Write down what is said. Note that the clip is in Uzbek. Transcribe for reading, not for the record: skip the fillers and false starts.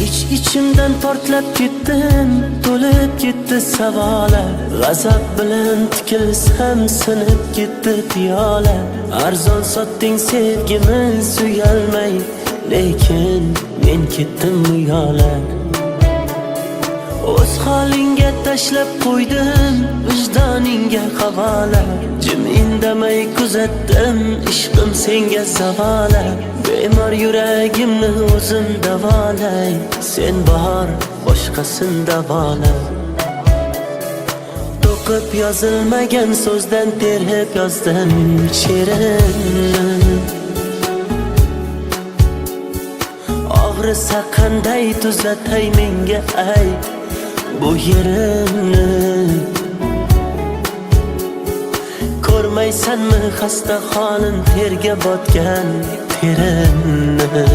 İçimden portlab ketdim, to'lib ketdi savollar. G'azab bilan tikilsam sinib ketdi piyola. Arzon sotding sevgimiz uyalmay, lekin men ketdim bu yo'la. O'z holingga tashlab qo'ydim, vijdoningga havola. Jim indamay kuzatdim, ishqim senga zavola. Bemor yuragimni o'zim davolay, sen bor boshqasin davola. To'qib yozilmagan so'zdan terib yozdim she'rimni. Og'risa qanday tuzatay menga ayt bu yerimni. Ko'rmaysanmi xasta holim, terga botgan terimni.